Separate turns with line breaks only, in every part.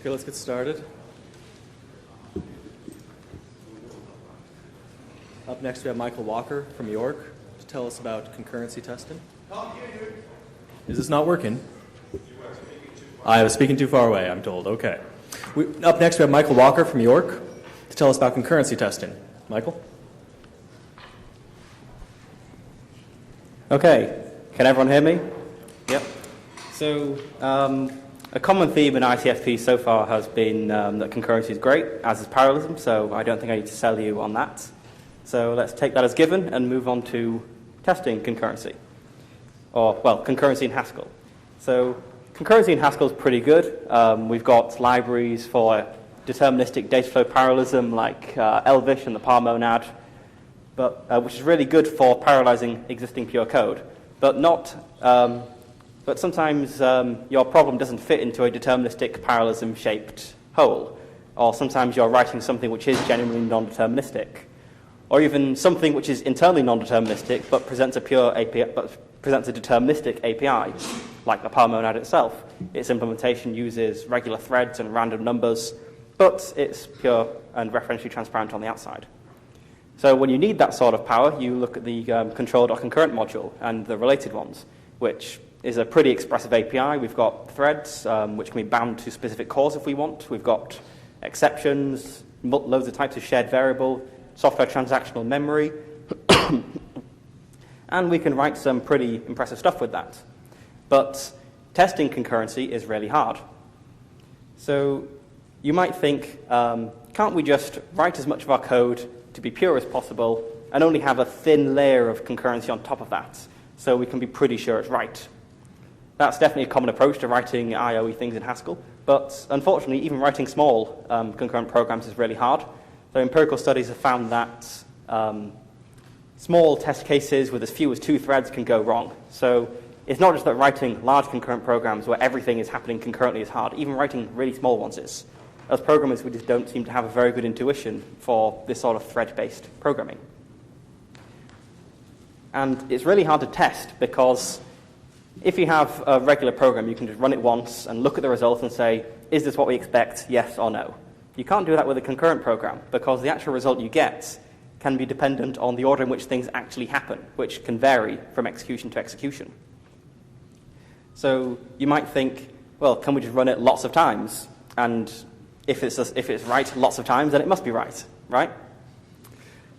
Okay, let's get started. Up next, we have Michael Walker from York to tell us about concurrency testing. Is this not working? I was speaking too far away, I'm told. Okay. Up next, we have Michael Walker from York to tell us about concurrency testing. Michael?
Okay. Can everyone hear me? Yep. So, a common theme in ICFP so far has been that concurrency is great, as is parallelism, so I don't think I need to sell you on that. So let's take that as given and move on to testing concurrency. Or, well, concurrency in Haskell. So concurrency in Haskell is pretty good. We've got libraries for deterministic data flow parallelism like Elvish and the par monad, which is really good for parallelizing existing pure code, but not... But sometimes your problem doesn't fit into a deterministic parallelism-shaped whole, or sometimes you're writing something which is genuinely non-deterministic, or even something which is internally non-deterministic but presents a pure API, but presents a deterministic API, like the par monad itself. Its implementation uses regular threads and random numbers, but it's pure and referentially transparent on the outside. So when you need that sort of power, you look at the control.concurrent module and the related ones, which is a pretty expressive API. We've got threads, which can be bound to specific calls if we want. We've got exceptions, loads of types of shared variable, software transactional memory, and we can write some pretty impressive stuff with that. But testing concurrency is really hard. So you might think, can't we just write as much of our code to be pure as possible and only have a thin layer of concurrency on top of that, so we can be pretty sure it's right? That's definitely a common approach to writing IOE things in Haskell, but unfortunately, even writing small concurrent programs is really hard. So empirical studies have found that small test cases with as few as 2 threads can go wrong. So it's not just that writing large concurrent programs where everything is happening concurrently is hard. Even writing really small ones is. As programmers, we just don't seem to have a very good intuition for this sort of thread-based programming. And it's really hard to test because if you have a regular program, you can just run it once and look at the result and say, is this what we expect, yes or no? You can't do that with a concurrent program because the actual result you get can be dependent on the order in which things actually happen, which can vary from execution to execution. So you might think, well, can we just run it lots of times? And if it's right lots of times, then it must be right?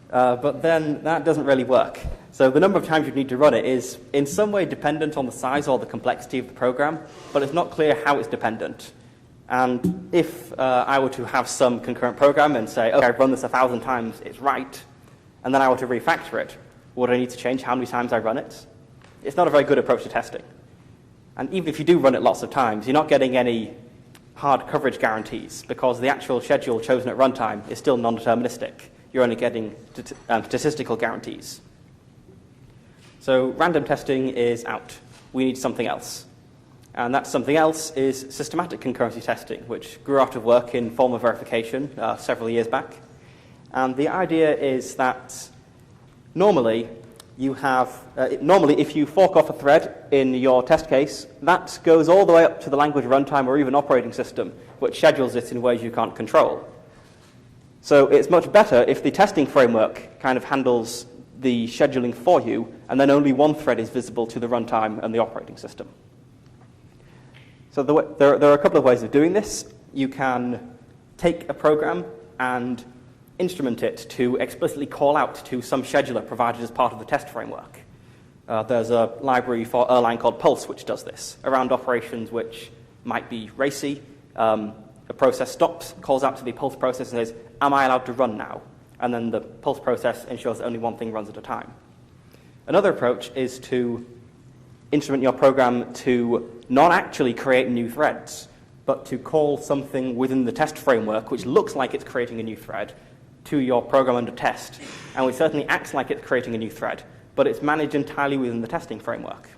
But then that doesn't really work. So the number of times you need to run it is in some way dependent on the size or the complexity of the program, but it's not clear how it's dependent. And if I were to have some concurrent program and say, okay, I've run this 1,000 times, it's right, and then I were to refactor it, would I need to change how many times I run it? It's not a very good approach to testing. And even if you do run it lots of times, you're not getting any hard coverage guarantees because the actual schedule chosen at runtime is still non-deterministic. You're only getting statistical guarantees. So random testing is out. We need something else. And that something else is systematic concurrency testing, which grew out of work in formal verification several years back. And the idea is that normally if you fork off a thread in your test case, that goes all the way up to the language runtime or even operating system, which schedules it in ways you can't control. So it's much better if the testing framework kind of handles the scheduling for you, and then only one thread is visible to the runtime and the operating system. So there are a couple of ways of doing this. You can take a program and instrument it to explicitly call out to some scheduler provided as part of the test framework. There's a library for Erlang called Pulse which does this, around operations which might be racy. A process stops, calls out to the Pulse process and says, am I allowed to run now? And then the Pulse process ensures that only one thing runs at a time. Another approach is to instrument your program to not actually create new threads, but to call something within the test framework which looks like it's creating a new thread to your program under test, and which certainly acts like it's creating a new thread, but it's managed entirely within the testing framework.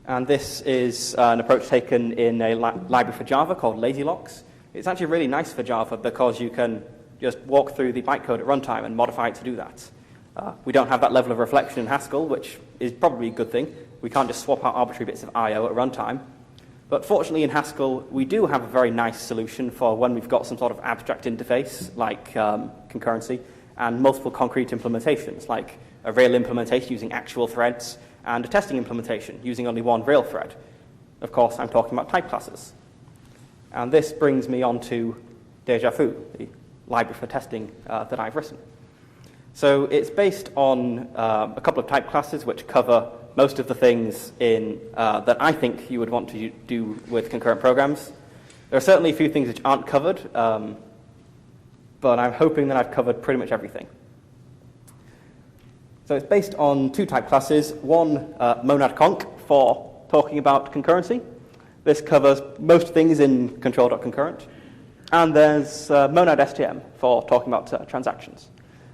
And this is an approach taken in a library for Java called LazyLocks. It's actually really nice for Java because you can just walk through the bytecode at runtime and modify it to do that. We don't have that level of reflection in Haskell, which is probably a good thing. We can't just swap out arbitrary bits of I/O at runtime. But fortunately in Haskell, we do have a very nice solution for when we've got some sort of abstract interface, like concurrency, and multiple concrete implementations, like a real implementation using actual threads, and a testing implementation using only one real thread. Of course, I'm talking about type classes. And this brings me on to Deja, the library for testing that I've written. So it's based on a couple of type classes which cover most of the things that I think you would want to do with concurrent programs. There are certainly a few things which aren't covered, but I'm hoping that I've covered pretty much everything. So it's based on two type classes. One, monad conc, for talking about concurrency. This covers most things in control.concurrent. And there's monad stm for talking about transactions.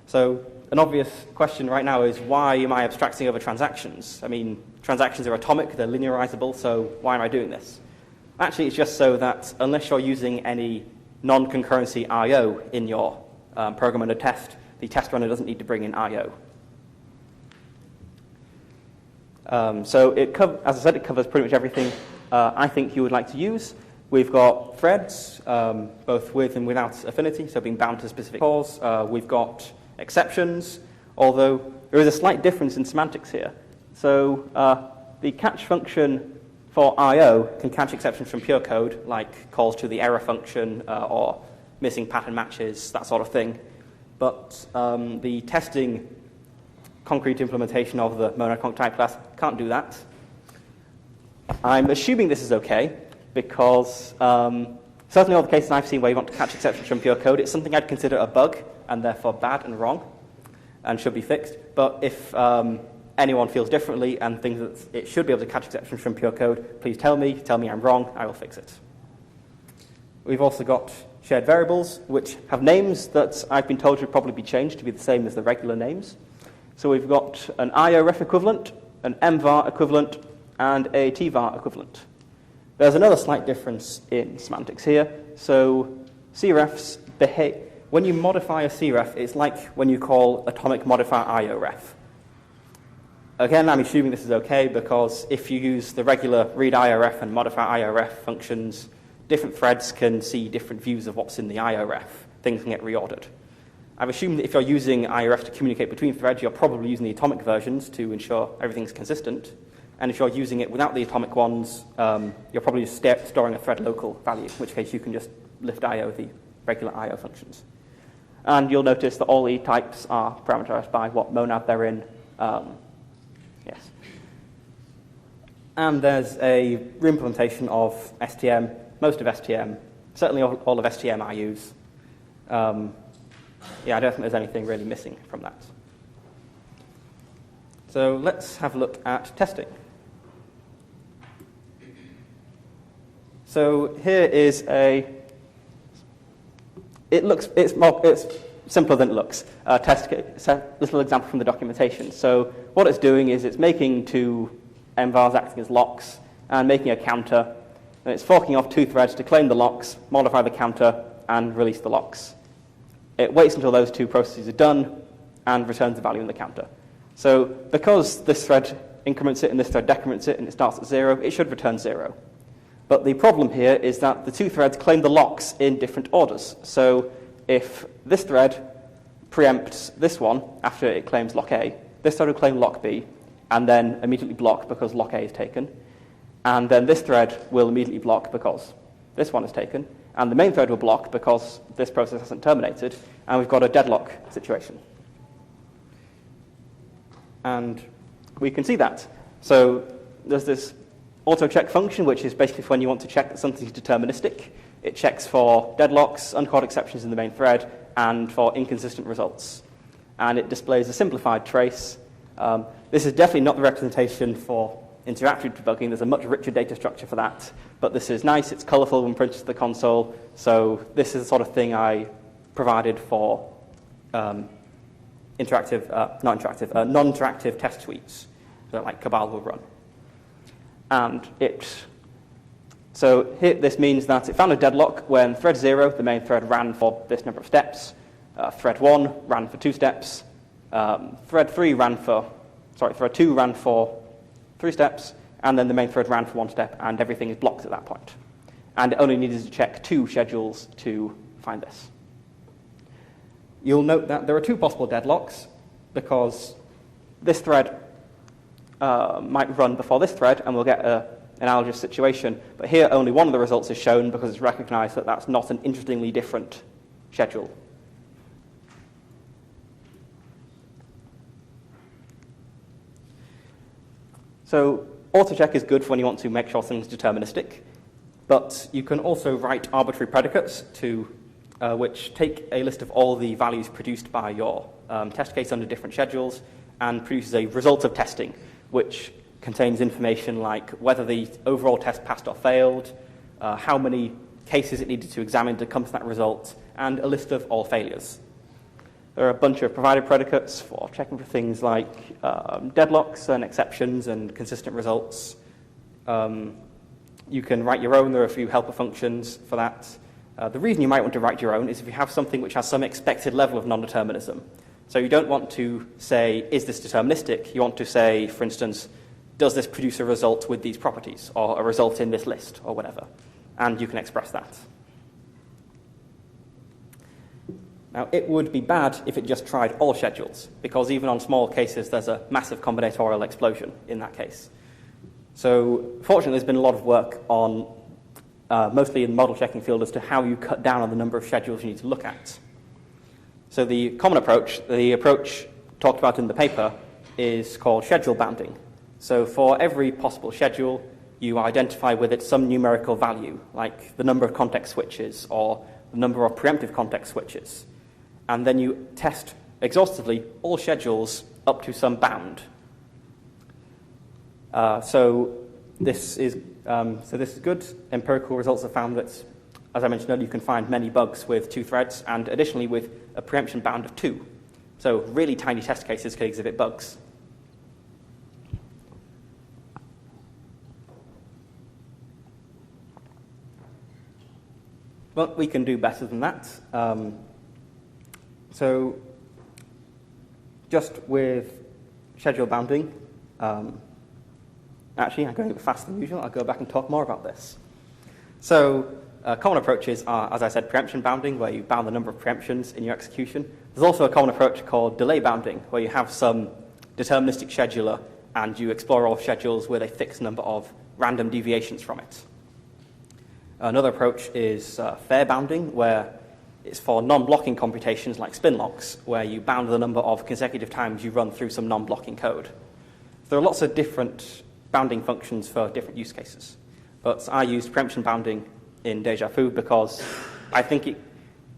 So an obvious question right now is, why am I abstracting over transactions? I mean, transactions are atomic, they're linearizable, so why am I doing this? Actually, it's just so that unless you're using any non-concurrency I.O. in your program under test, the test runner doesn't need to bring in I.O. So as I said, it covers pretty much everything I think you would like to use. We've got threads, both with and without affinity, so being bound to specific calls. We've got exceptions, although there is a slight difference in semantics here. So the catch function for I.O. can catch exceptions from pure code, like calls to the error function or missing pattern matches, that sort of thing. But the testing concrete implementation of the monad conc type class can't do that. I'm assuming this is okay, because certainly all the cases I've seen where you want to catch exceptions from pure code, it's something I'd consider a bug, and therefore bad and wrong, and should be fixed. But if anyone feels differently and thinks that it should be able to catch exceptions from pure code, please tell me I'm wrong, I will fix it. We've also got shared variables, which have names that I've been told should probably be changed to be the same as the regular names. So we've got an IORef equivalent, an mvar equivalent, and a tvar equivalent. There's another slight difference in semantics here. So crefs behave. When you modify a cref, it's like when you call atomic modifier IORef. Again, I'm assuming this is okay, because if you use the regular read IORef and modify IORef functions, different threads can see different views of what's in the IORef. Things can get reordered. I've assumed that if you're using IORef to communicate between threads, you're probably using the atomic versions to ensure everything's consistent. And if you're using it without the atomic ones, you're probably just storing a thread local value, in which case you can just lift IO the regular IO functions. And you'll notice that all the types are parameterized by what monad they're in. Yes. And there's a reimplementation of STM, most of STM, certainly all of STM I use. Yeah, I don't think there's anything really missing from that. So let's have a look at testing. So here is it's simpler than it looks. Test case, a little example from the documentation. So what it's doing is it's making two mvars acting as locks and making a counter. And it's forking off two threads to claim the locks, modify the counter, and release the locks. It waits until those two processes are done and returns the value in the counter. So because this thread increments it and this thread decrements it and it starts at 0, it should return 0. But the problem here is that the two threads claim the locks in different orders. So if this thread preempts this one after it claims lock A, this thread will claim lock B and then immediately block because lock A is taken. And then this thread will immediately block because this one is taken. And the main thread will block because this process hasn't terminated, and we've got a deadlock situation. And we can see that. So there's this auto-check function, which is basically when you want to check that something's deterministic. It checks for deadlocks, uncalled exceptions in the main thread, and for inconsistent results. And it displays a simplified trace. This is definitely not the representation for interactive debugging. There's a much richer data structure for that. But this is nice, it's colorful when printed to the console. So this is the sort of thing I provided for non-interactive test suites that like Cabal will run. And so here, this means that it found a deadlock when thread 0, the main thread, ran for this number of steps. Thread 1 ran for 2 steps. Thread 2 ran for 3 steps. and then the main thread ran for one step, and everything is blocked at that point. And it only needed to check 2 schedules to find this. You'll note that there are 2 possible deadlocks, because this thread might run before this thread, and we'll get an analogous situation. But here, only one of the results is shown because it's recognized that that's not an interestingly different schedule. So autocheck is good for when you want to make sure something's deterministic, but you can also write arbitrary predicates to which take a list of all the values produced by your test case under different schedules and produces a result of testing, which contains information like whether the overall test passed or failed, how many cases it needed to examine to come to that result, and a list of all failures. There are a bunch of provided predicates for checking for things like deadlocks and exceptions and consistent results. You can write your own. There are a few helper functions for that. The reason you might want to write your own is if you have something which has some expected level of non-determinism. So you don't want to say, is this deterministic? You want to say, for instance, does this produce a result with these properties, or a result in this list, or whatever? And you can express that. Now, it would be bad if it just tried all schedules, because even on small cases, there's a massive combinatorial explosion in that case. So fortunately, there's been a lot of work on, mostly in the model checking field, as to how you cut down on the number of schedules you need to look at. So the common approach, the approach talked about in the paper, is called schedule bounding. So for every possible schedule, you identify with it some numerical value, like the number of context switches or the number of preemptive context switches. And then you test exhaustively all schedules up to some bound. So this is good. Empirical results have found that, as I mentioned earlier, you can find many bugs with 2 threads, and additionally with a preemption bound of 2. So really tiny test cases can exhibit bugs. But we can do better than that. So just with schedule bounding, actually, I'm going a bit faster than usual. I'll go back and talk more about this. So common approaches are, as I said, preemption bounding, where you bound the number of preemptions in your execution. There's also a common approach called delay bounding, where you have some deterministic scheduler and you explore all schedules with a fixed number of random deviations from it. Another approach is fair bounding, where it's for non-blocking computations like spin locks, where you bound the number of consecutive times you run through some non-blocking code. There are lots of different bounding functions for different use cases. But I used preemption bounding in Deja Vu because I think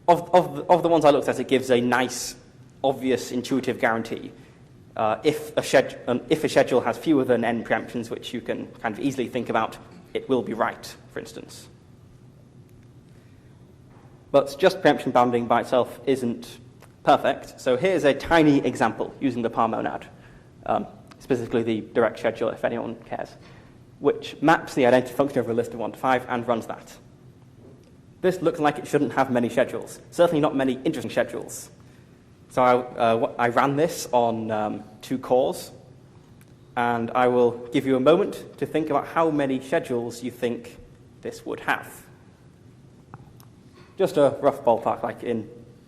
of the ones I looked at, it gives a nice, obvious, intuitive guarantee. If a schedule has fewer than n preemptions, which you can kind of easily think about, it will be right, for instance. But just preemption bounding by itself isn't perfect. So here's a tiny example using the par monad, specifically the direct schedule, if anyone cares, which maps the identity function over a list of 1 to 5 and runs that. This looks like it shouldn't have many schedules, certainly not many interesting schedules. So I ran this on 2 cores, and I will give you a moment to think about how many schedules you think this would have. Just a rough ballpark, like to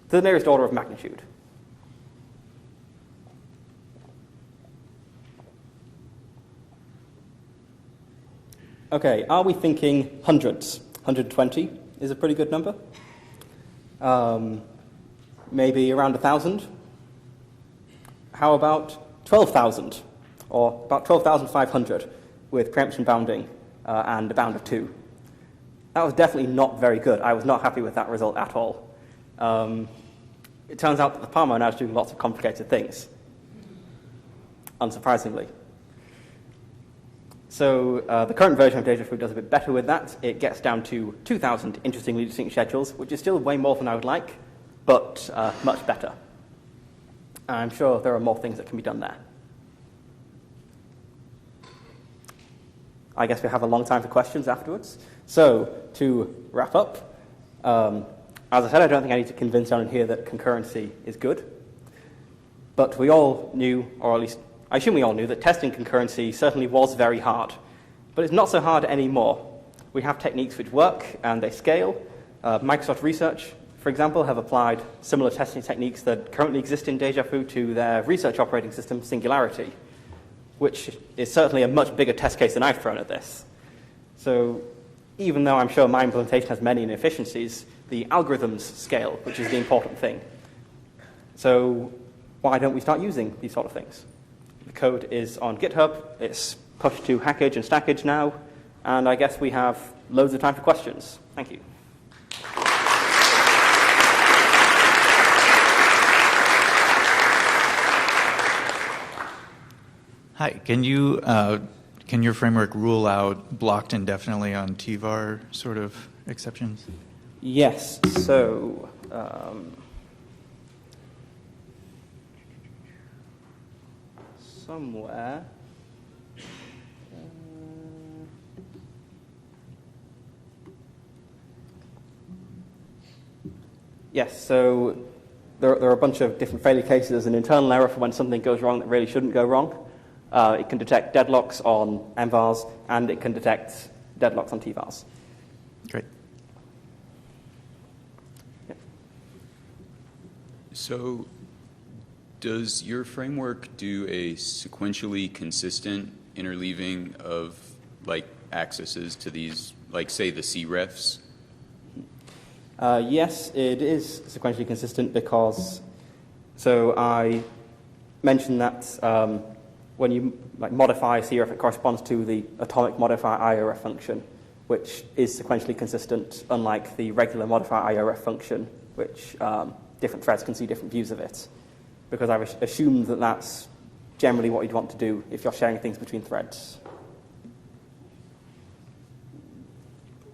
the nearest order of magnitude. Okay, are we thinking hundreds? 120 is a pretty good number. Maybe around 1,000. How about 12,000? Or about 12,500 with preemption bounding and a bound of 2. That was definitely not very good. I was not happy with that result at all. It turns out that the par monad is doing lots of complicated things, unsurprisingly. So the current version of Deja Vu does a bit better with that. It gets down to 2,000 interestingly distinct schedules, which is still way more than I would like, but much better. I'm sure there are more things that can be done there. I guess we have a long time for questions afterwards. So to wrap up, as I said, I don't think I need to convince anyone here that concurrency is good. But we all knew, or at least I assume we all knew, that testing concurrency certainly was very hard. But it's not so hard anymore. We have techniques which work and they scale. Microsoft Research, for example, have applied similar testing techniques that currently exist in Deja to their research operating system, Singularity, which is certainly a much bigger test case than I've thrown at this. So even though I'm sure my implementation has many inefficiencies, the algorithms scale, which is the important thing. So why don't we start using these sort of things? The code is on GitHub. It's pushed to Hackage and Stackage now. And I guess we have loads of time for questions. Thank you.
Hi, can your framework rule out blocked indefinitely on TVAR sort of exceptions?
Yes, so somewhere. Yes, so there are a bunch of different failure cases. There's an internal error for when something goes wrong that really shouldn't go wrong. It can detect deadlocks on MVARs, and it can detect deadlocks on TVARs.
Great.
Yep.
So does your framework do a sequentially consistent interleaving of like accesses to these, like say the crefs?
Yes, it is sequentially consistent because, so I mentioned that when you modify a cref, it corresponds to the atomic modifier IORef function, which is sequentially consistent, unlike the regular modifier IORef function, which different threads can see different views of it. Because I've assumed that that's generally what you'd want to do if you're sharing things between threads.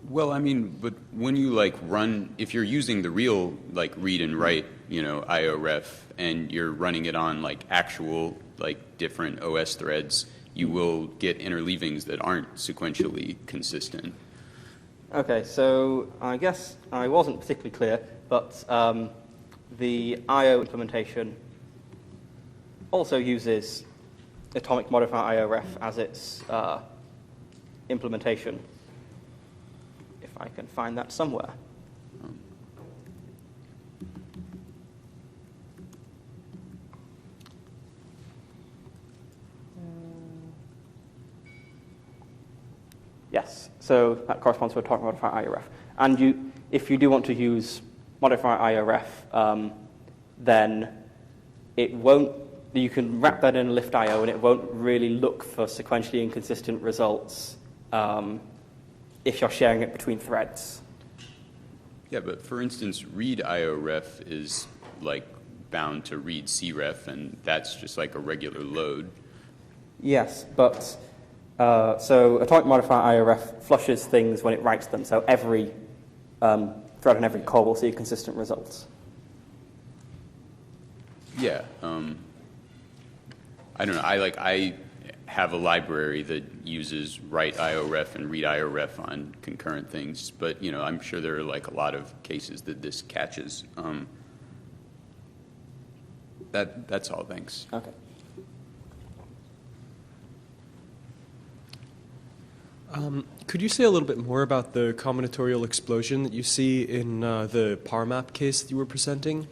Well, I mean, but when you run, if you're using the real read and write, IORef, and you're running it on actual different OS threads, you will get interleavings that aren't sequentially consistent.
Okay, so I guess I wasn't particularly clear, but the IO implementation also uses atomic modifier IORef as its implementation. If I can find that somewhere. Yes, so that corresponds to atomic modifier IORef. And if you do want to use modifier IORef, then it won't. You can wrap that in lift IO, and it won't really look for sequentially inconsistent results if you're sharing it between threads.
Yeah, but for instance, read IORef is bound to read cref, and that's just a regular load.
Yes, but so atomic modifier IORef flushes things when it writes them, so every thread and every core will see consistent results.
Yeah, I don't know. I have a library that uses write IORef and read IORef on concurrent things, but I'm sure there are a lot of cases that this catches. That's all. Thanks.
Okay.
Could you say a little bit more about the combinatorial explosion that you see in the PowerMap case that you were presenting?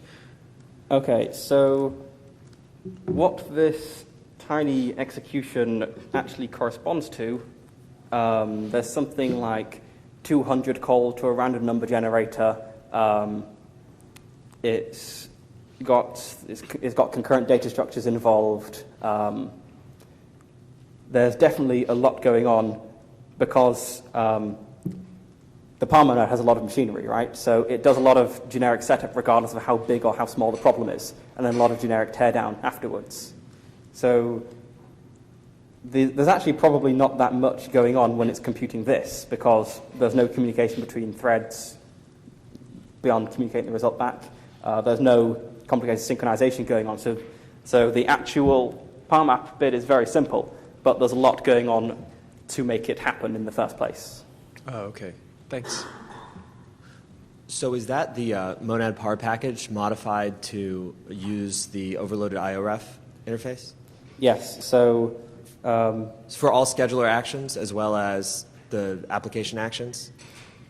Okay, so what this tiny execution actually corresponds to, there's something like 200 calls to a random number generator. It's got concurrent data structures involved. There's definitely a lot going on because the Palmer node has a lot of machinery, right? So it does a lot of generic setup regardless of how big or how small the problem is, and then a lot of generic teardown afterwards. So there's actually probably not that much going on when it's computing this, because there's no communication between threads beyond communicating the result back. There's no complicated synchronization going on. So the actual PowerMap bit is very simple, but there's a lot going on to make it happen in the first place.
Oh, okay. Thanks.
So is that the monad par package modified to use the overloaded IORef interface?
Yes, so
For all scheduler actions as well as the application actions?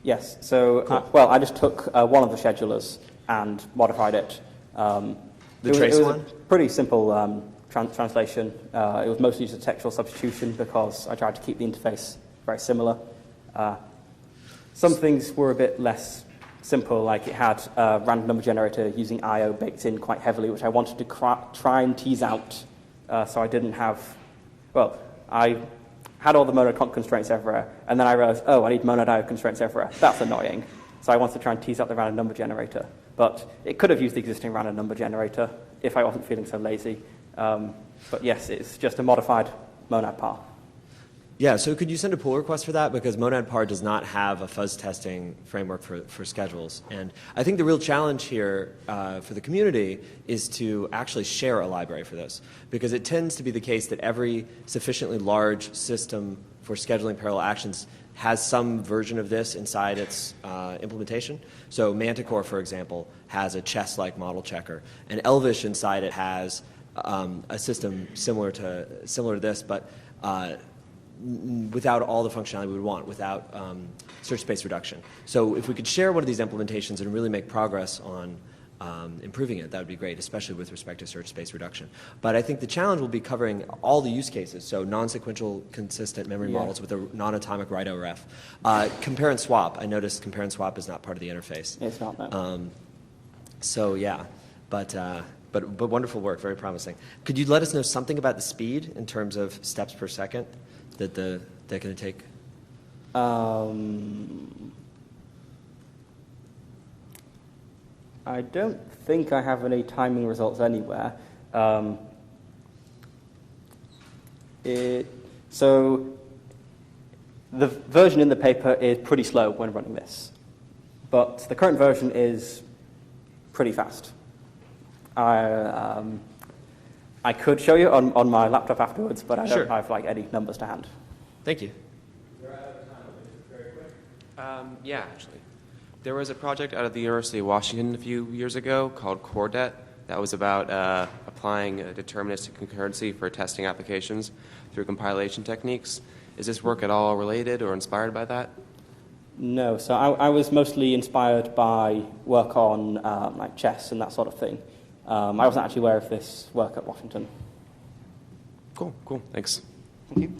Yes. So, well, I just took one of the schedulers and modified it.
The trace
it was
one?
a pretty simple translation. It was mostly just a textual substitution because I tried to keep the interface very similar. Some things were a bit less simple, like it had a random number generator using I/O baked in quite heavily, which I wanted to try and tease out, so I didn't have. Well, I had all the monad constraints everywhere, and then I realized, oh, I need monad I/O constraints everywhere. That's annoying. So I wanted to try and tease out the random number generator, but it could have used the existing random number generator if I wasn't feeling so lazy. But yes, it's just a modified monad par.
Yeah, so could you send a pull request for that? Because monad par does not have a fuzz testing framework for schedules. And I think the real challenge here for the community is to actually share a library for this. Because it tends to be the case that every sufficiently large system for scheduling parallel actions has some version of this inside its implementation. So Manticore, for example, has a chess-like model checker. And Elvish inside it has a system similar to this, but without all the functionality we would want, without search space reduction. So if we could share one of these implementations and really make progress on improving it, that would be great, especially with respect to search space reduction. But I think the challenge will be covering all the use cases, so non-sequential consistent memory models with a non-atomic write ORF. Compare and swap. I noticed compare and swap is not part of the interface.
It's not, no.
So yeah, but wonderful work, very promising. Could you let us know something about the speed in terms of steps per second that they're going to take?
I don't think I have any timing results anywhere. So the version in the paper is pretty slow when running this, but the current version is pretty fast. I could show you on my laptop afterwards, but I don't have like any numbers to hand.
Thank you.
Yeah, actually. There was a project out of the University of Washington a few years ago called CoreDet that was about applying deterministic concurrency for testing applications through compilation techniques. Is this work at all related or inspired by that?
No, so I was mostly inspired by work on like chess and that sort of thing. I wasn't actually aware of this work at Washington.
Cool, thanks.
Thank you.